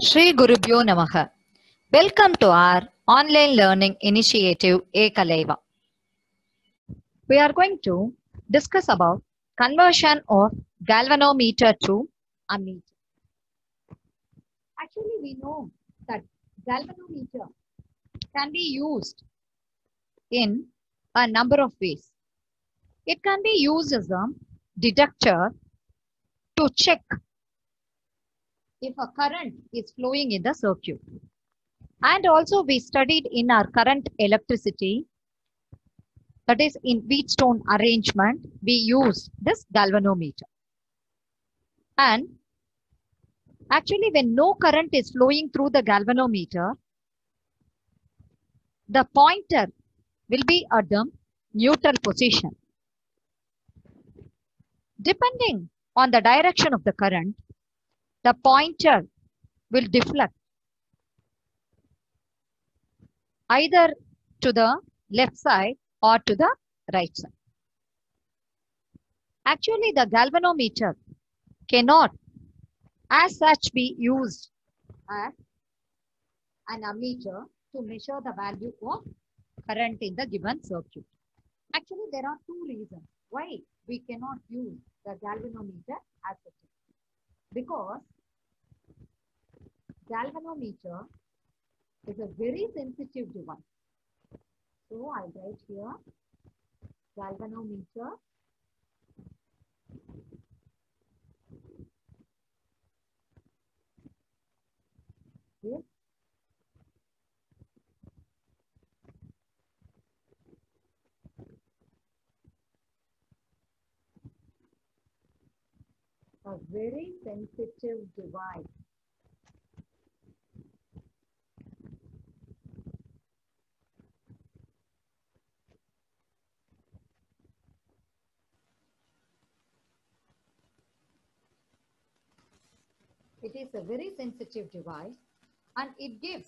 Shri Gurubhyo Namaha. Welcome to our online learning initiative Ekalaiva. We are going to discuss about conversion of galvanometer to ammeter. Actually, we know that galvanometer can be used in a number of ways. It can be used as a detector to check if a current is flowing in the circuit. And also we studied in our current electricity, that is in Wheatstone arrangement, we use this galvanometer. And actually when no current is flowing through the galvanometer, the pointer will be at the neutral position. Depending on the direction of the current, the pointer will deflect either to the left side or to the right side. Actually, the galvanometer cannot as such be used as an ammeter to measure the value of current in the given circuit. Actually, there are two reasons why we cannot use the galvanometer as such. Because galvanometer is a very sensitive device. So I'll write here galvanometer is a very sensitive device. It is a very sensitive device and it gives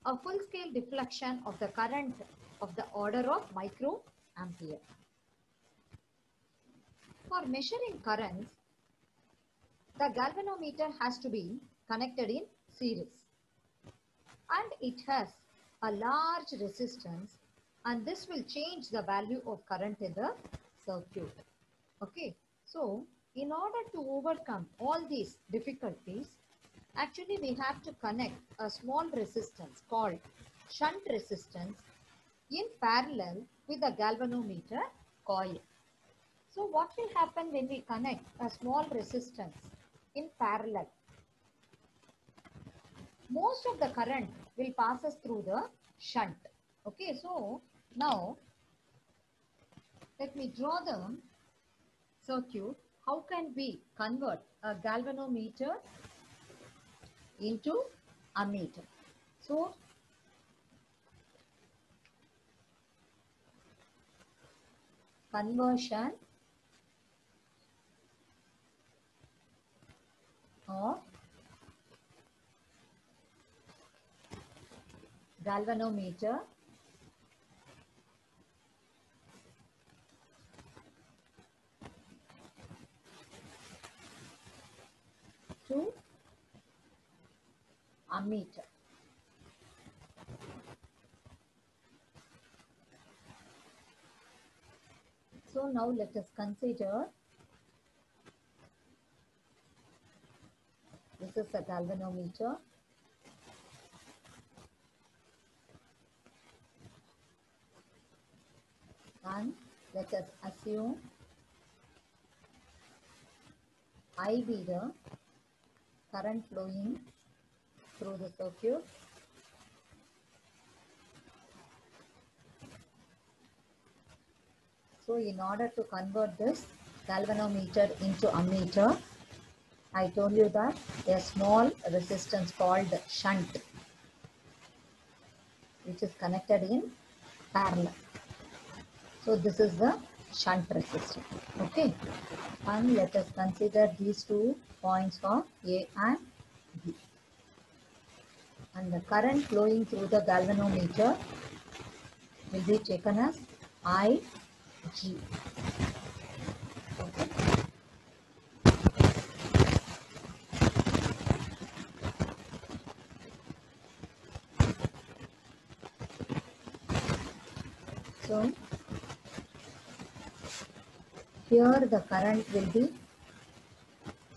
a full-scale deflection of the current of the order of microampere. For measuring currents, the galvanometer has to be connected in series and it has a large resistance, and this will change the value of current in the circuit. Okay, so in order to overcome all these difficulties, actually we have to connect a small resistance called shunt resistance in parallel with the galvanometer coil. So what will happen when we connect a small resistance in parallel? Most of the current will passes through the shunt. Okay, so now let me draw the circuit. How can we convert a galvanometer into ammeter? So conversion of galvanometer to ammeter. So now let us consider this is a galvanometer. And let us assume I be the current flowing through the circuit. So in order to convert this galvanometer into ammeter, I told you that a small resistance called shunt, which is connected in parallel. So this is the shunt resistance. Okay. And let us consider these 2 points of A and B. And the current flowing through the galvanometer will be taken as IG. Okay. So here the current will be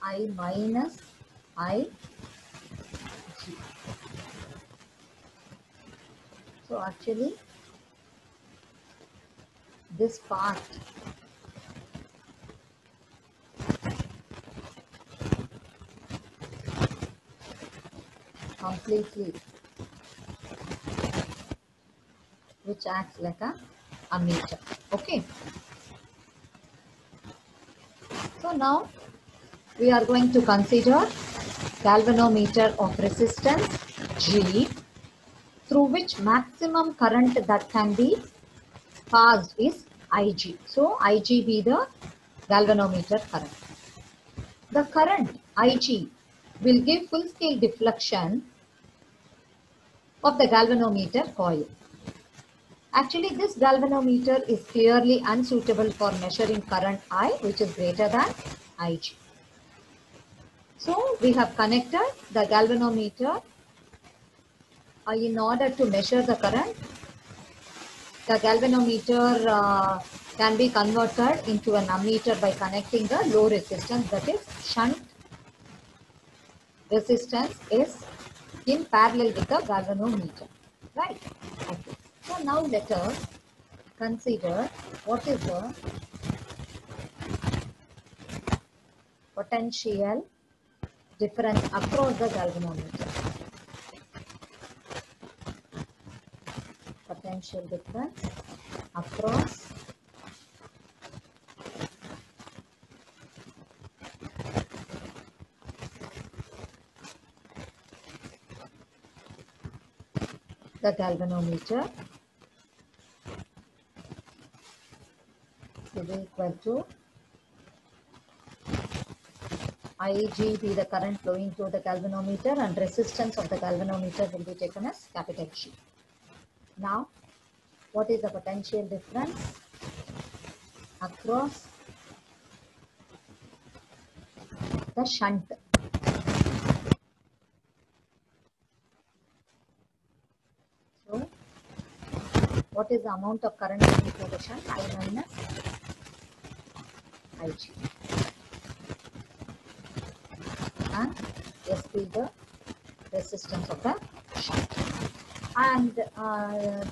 I minus I G. So actually this part completely, which acts like a ammeter. Okay. So now we are going to consider galvanometer of resistance G, through which maximum current that can be passed is Ig. So Ig be the galvanometer current. The current Ig will give full scale deflection of the galvanometer coil. Actually, this galvanometer is clearly unsuitable for measuring current I, which is greater than Ig. So we have connected the galvanometer in order to measure the current. The galvanometer can be converted into an ammeter by connecting the low resistance, that is shunt resistance is in parallel with the galvanometer, right? Okay. So now let us consider what is the potential difference across the galvanometer. Potential difference across the galvanometer is equal to Ig be the current flowing through the galvanometer, and resistance of the galvanometer will be taken as capital G. Now, what is the potential difference across the shunt? So, what is the amount of current flowing through the shunt? I minus Ig. And S be the resistance of the shunt. And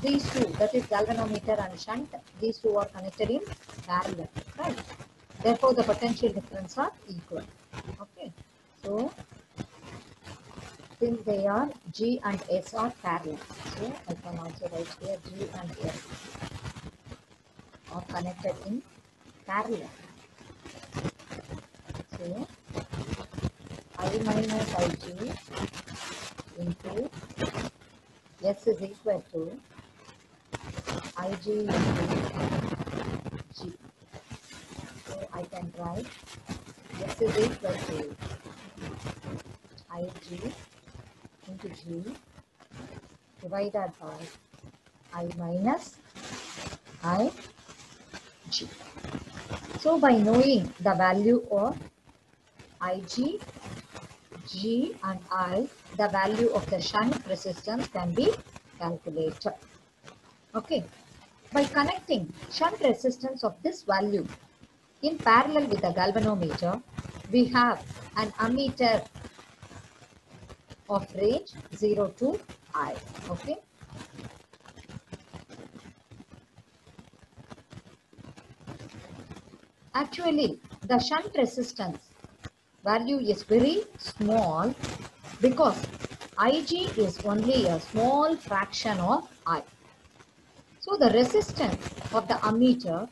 these two, that is galvanometer and shunt, these two are connected in parallel, right? Therefore, the potential difference are equal. Okay. So, since they are G and S are parallel, so I can also write here G and S are connected in parallel. So, I minus Ig into S is equal to Ig into G. So I can write S is equal to Ig into G divided by I minus Ig. So by knowing the value of Ig, G and I, the value of the shunt resistance can be calculated. Okay. By connecting shunt resistance of this value in parallel with the galvanometer, we have an ammeter of range 0 to I. Okay. Actually, the shunt resistance value is very small because Ig is only a small fraction of I. So the resistance of the ammeter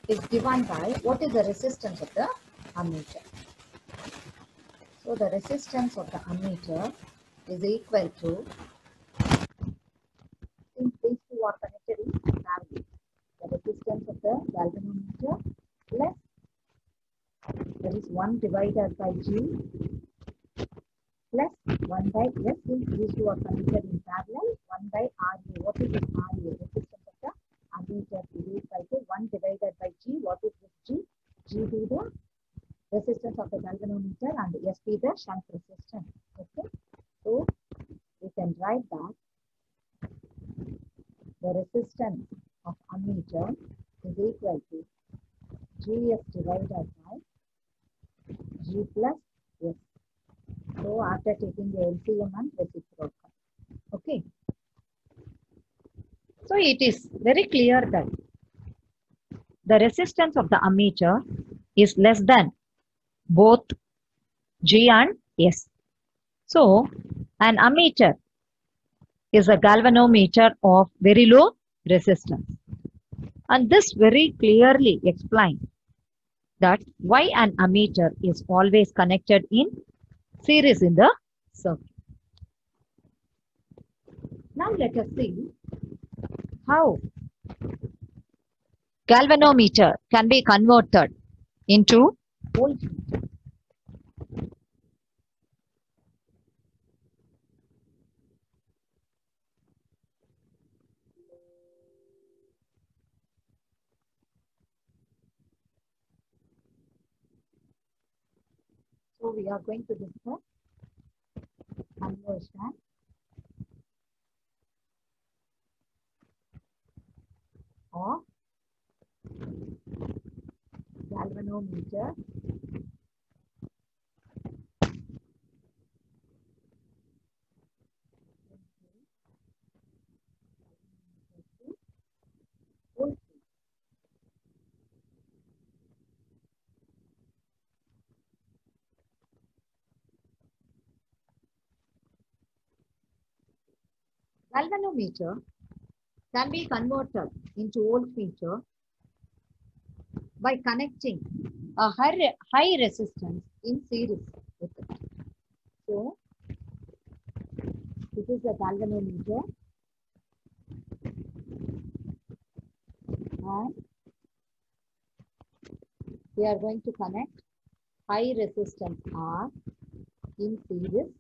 is given by what is the resistance of the ammeter. So the resistance of the ammeter is equal to, since these two are connected in parallel, the resistance of the galvanometer plus, that is 1 divided by G plus 1 by S, since these two are connected in parallel, 1 by RA. What is this RA? Resistance of the ammeter is equal to 1 divided by G. What is this G? G be the resistance of the galvanometer and S be the shunt resistance. Okay. So we can write that the resistance of ammeter is equal to GS divided by G plus S. So after taking the LCM and reciprocal. Okay. So it is very clear that the resistance of the ammeter is less than both G and S. So an ammeter is a galvanometer of very low resistance. And this very clearly explains that why an ammeter is always connected in series in the circuit. Now let us see how galvanometer can be converted into voltmeter. So we are going to discuss conversion of galvanometer to voltmeter. Galvanometer can be converted into voltmeter by connecting a high resistance in series with it. So this is a galvanometer and we are going to connect high resistance R in series.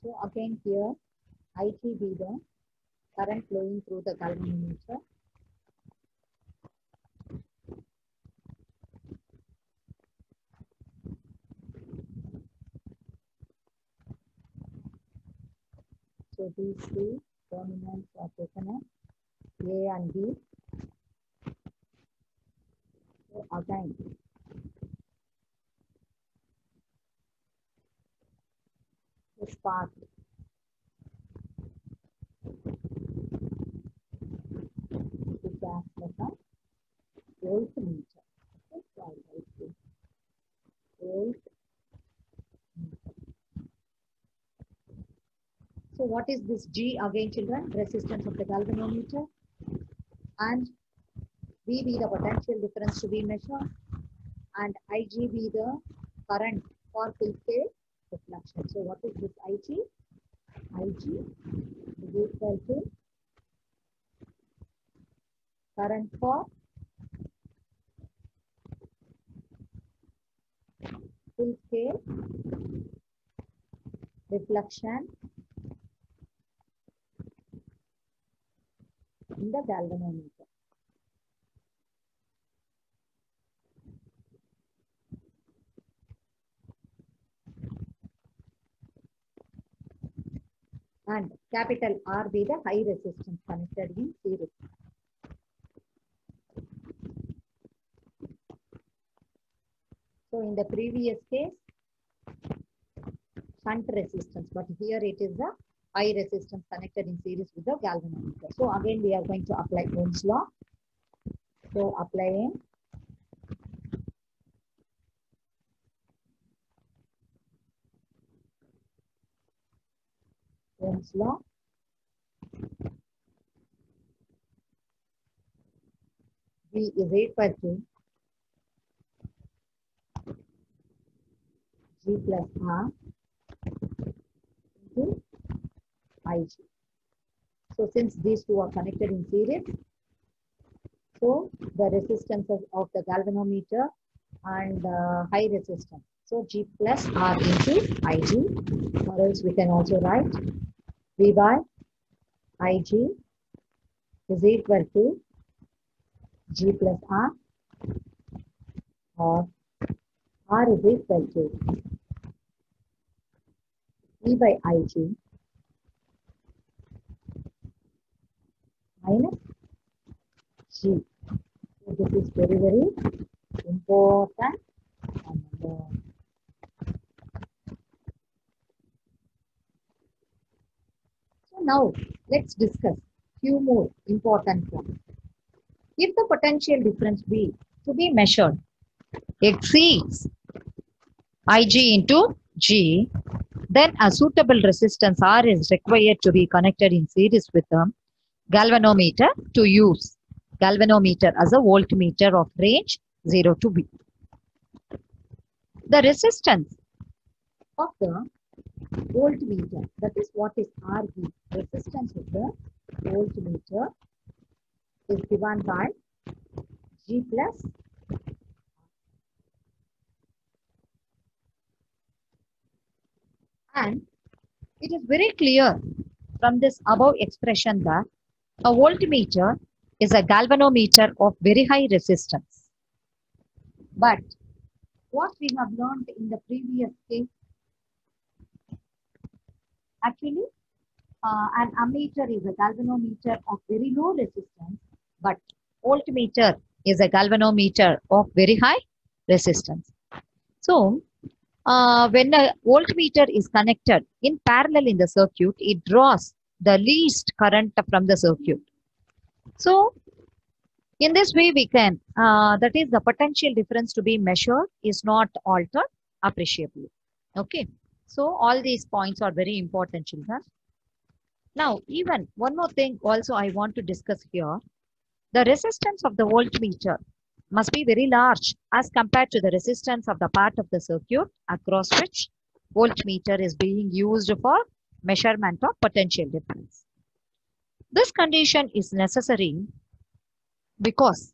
So again here IT be the current flowing through the galvanometer. So these two terminals are taken as A and B. So again this part is acts like a voltmeter. Okay, so I'll write this voltmeter. So what is this G again, children? Resistance of the galvanometer, and V be the potential difference to be measured, and IG be the current for field deflection. So what is this IG? IG is equal to current for full scale reflection in the galvanometer. And capital R be the high resistance connected in series. So in the previous case, shunt resistance, but here it is the high resistance connected in series with the galvanometer. So again, we are going to apply Ohm's law. So applying Ohm's law. V is equal to G plus R into IG. So since these two are connected in series, so the resistance of the galvanometer and high resistance. So G plus R into IG, or else we can also write V by IG is equal to G plus R, or R is equal to E by IG minus G. So this is very, very important number. So now let's discuss few more important points. If the potential difference B to be measured exceeds Ig into G, then a suitable resistance R is required to be connected in series with a galvanometer to use galvanometer as a voltmeter of range 0 to V. The resistance of the voltmeter, that is what is RV, resistance of the voltmeter is given by G plus, and it is very clear from this above expression that a voltmeter is a galvanometer of very high resistance. But what we have learned in the previous case, actually an ammeter is a galvanometer of very low resistance, but voltmeter is a galvanometer of very high resistance. So when a voltmeter is connected in parallel in the circuit, it draws the least current from the circuit. So in this way we can, that is the potential difference to be measured is not altered appreciably. Okay. So all these points are very important, children. Now, even one more thing also I want to discuss here. The resistance of the voltmeter must be very large as compared to the resistance of the part of the circuit across which voltmeter is being used for measurement of potential difference. This condition is necessary because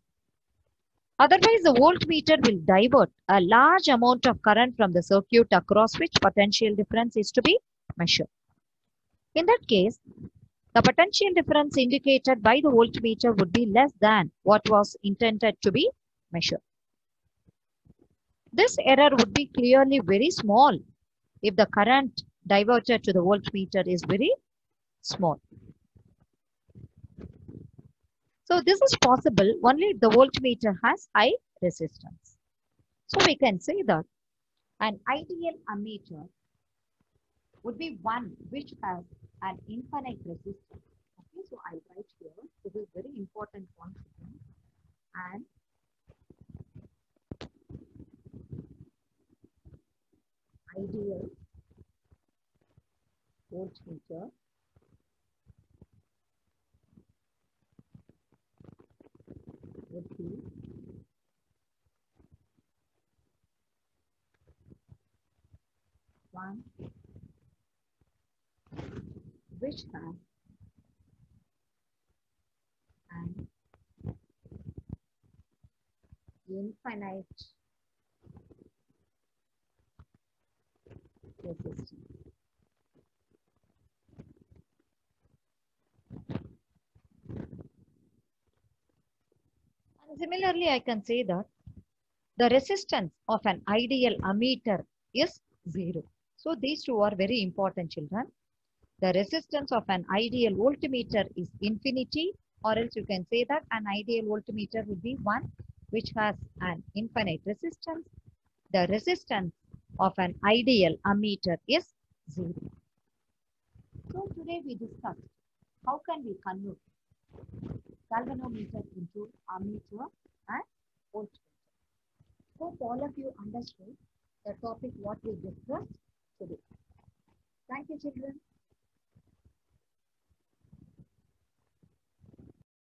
otherwise the voltmeter will divert a large amount of current from the circuit across which potential difference is to be measured. In that case, the potential difference indicated by the voltmeter would be less than what was intended to be measured. This error would be clearly very small if the current diverted to the voltmeter is very small. So this is possible only if the voltmeter has high resistance. So we can say that an ideal ammeter would be one which has an infinite resistance. Okay, so I write here, this is very important one. And ideal voltmeter would be one which has an infinite resistance. And similarly, I can say that the resistance of an ideal ammeter is 0. So these two are very important, children. The resistance of an ideal voltmeter is infinity, or else you can say that an ideal voltmeter would be one which has an infinite resistance. The resistance of an ideal ammeter is 0. So today we discussed how can we convert galvanometer into ammeter and voltmeter. Hope all of you understood the topic what we discussed today. Thank you, children.